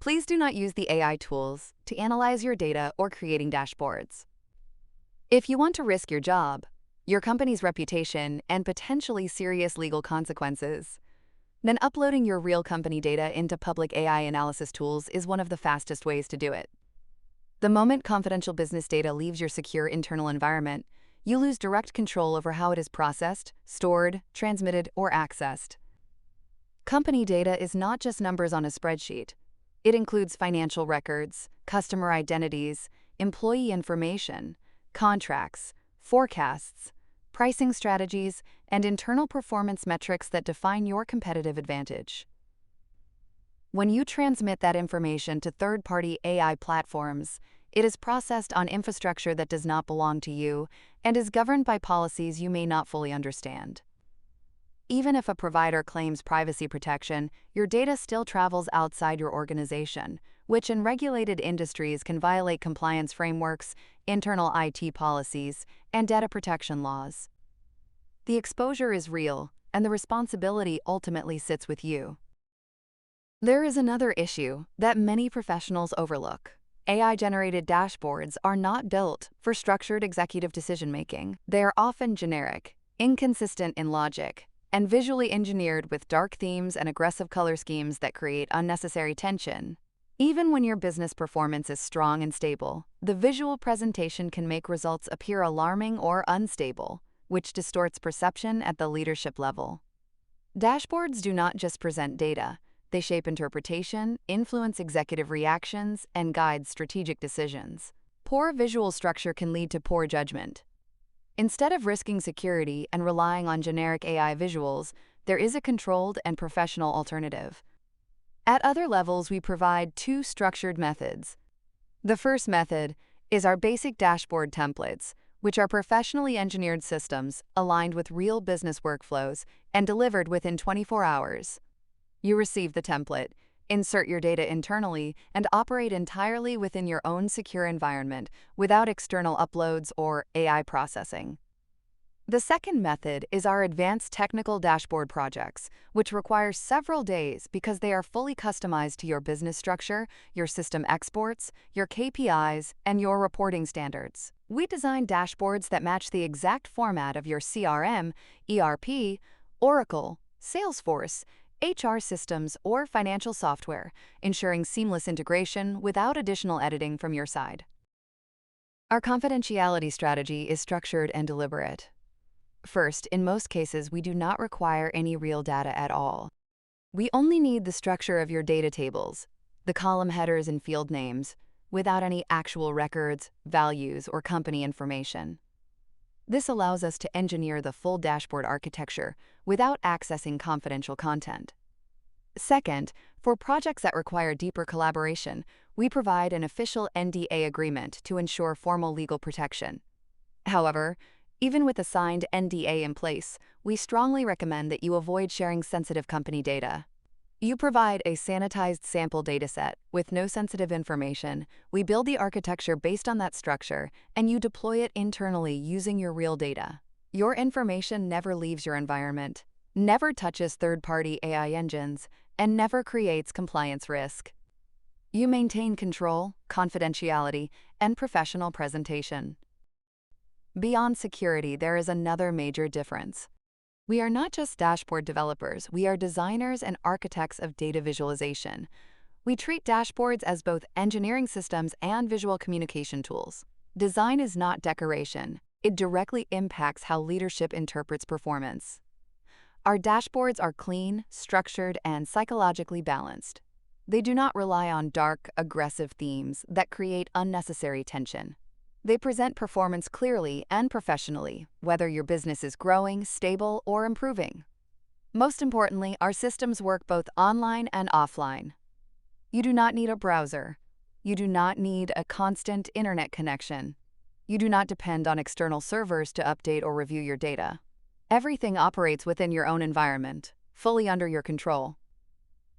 Please do not use the AI tools to analyze your data or creating dashboards. If you want to risk your job, your company's reputation, and potentially serious legal consequences, then uploading your real company data into public AI analysis tools is one of the fastest ways to do it. The moment confidential business data leaves your secure internal environment, you lose direct control over how it is processed, stored, transmitted, or accessed. Company data is not just numbers on a spreadsheet. It includes financial records, customer identities, employee information, contracts, forecasts, pricing strategies, and internal performance metrics that define your competitive advantage. When you transmit that information to third-party AI platforms, it is processed on infrastructure that does not belong to you and is governed by policies you may not fully understand. Even if a provider claims privacy protection, your data still travels outside your organization, which in regulated industries can violate compliance frameworks, internal IT policies, and data protection laws. The exposure is real, and the responsibility ultimately sits with you. There is another issue that many professionals overlook. AI-generated dashboards are not built for structured executive decision-making. They are often generic, inconsistent in logic, and visually engineered with dark themes and aggressive color schemes that create unnecessary tension. Even when your business performance is strong and stable, the visual presentation can make results appear alarming or unstable, which distorts perception at the leadership level. Dashboards do not just present data. They shape interpretation, influence executive reactions, and guide strategic decisions. Poor visual structure can lead to poor judgment. Instead of risking security and relying on generic AI visuals, there is a controlled and professional alternative. At other levels, we provide two structured methods. The first method is our basic dashboard templates, which are professionally engineered systems aligned with real business workflows and delivered within 24 hours. You receive the template, insert your data internally, and operate entirely within your own secure environment without external uploads or AI processing. The second method is our advanced technical dashboard projects, which require several days because they are fully customized to your business structure, your system exports, your KPIs, and your reporting standards. We design dashboards that match the exact format of your CRM, ERP, Oracle, Salesforce, HR systems, or financial software, ensuring seamless integration without additional editing from your side. Our confidentiality strategy is structured and deliberate. First, in most cases, we do not require any real data at all. We only need the structure of your data tables, the column headers and field names, without any actual records, values, or company information. This allows us to engineer the full dashboard architecture without accessing confidential content. Second, for projects that require deeper collaboration, we provide an official NDA agreement to ensure formal legal protection. However, even with a signed NDA in place, we strongly recommend that you avoid sharing sensitive company data. You provide a sanitized sample dataset with no sensitive information. We build the architecture based on that structure, and you deploy it internally using your real data. Your information never leaves your environment, never touches third-party AI engines, and never creates compliance risk. You maintain control, confidentiality, and professional presentation. Beyond security, there is another major difference. We are not just dashboard developers, we are designers and architects of data visualization. We treat dashboards as both engineering systems and visual communication tools. Design is not decoration. It directly impacts how leadership interprets performance. Our dashboards are clean, structured, and psychologically balanced. They do not rely on dark, aggressive themes that create unnecessary tension. They present performance clearly and professionally, whether your business is growing, stable, or improving. Most importantly, our systems work both online and offline. You do not need a browser. You do not need a constant internet connection. You do not depend on external servers to update or review your data. Everything operates within your own environment, fully under your control.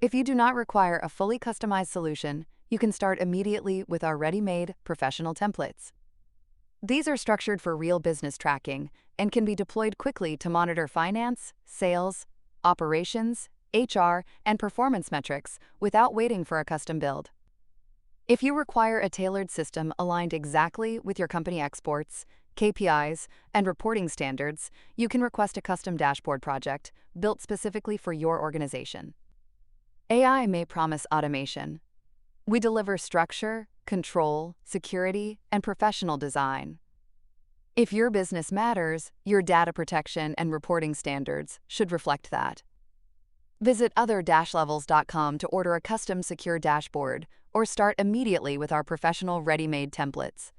If you do not require a fully customized solution, you can start immediately with our ready-made professional templates. These are structured for real business tracking and can be deployed quickly to monitor finance, sales, operations, HR, and performance metrics without waiting for a custom build. If you require a tailored system aligned exactly with your company exports, KPIs, and reporting standards, you can request a custom dashboard project built specifically for your organization. AI may promise automation. We deliver structure, control, security, and professional design. If your business matters, your data protection and reporting standards should reflect that. Visit other-levels.com to order a custom secure dashboard or start immediately with our professional ready-made templates.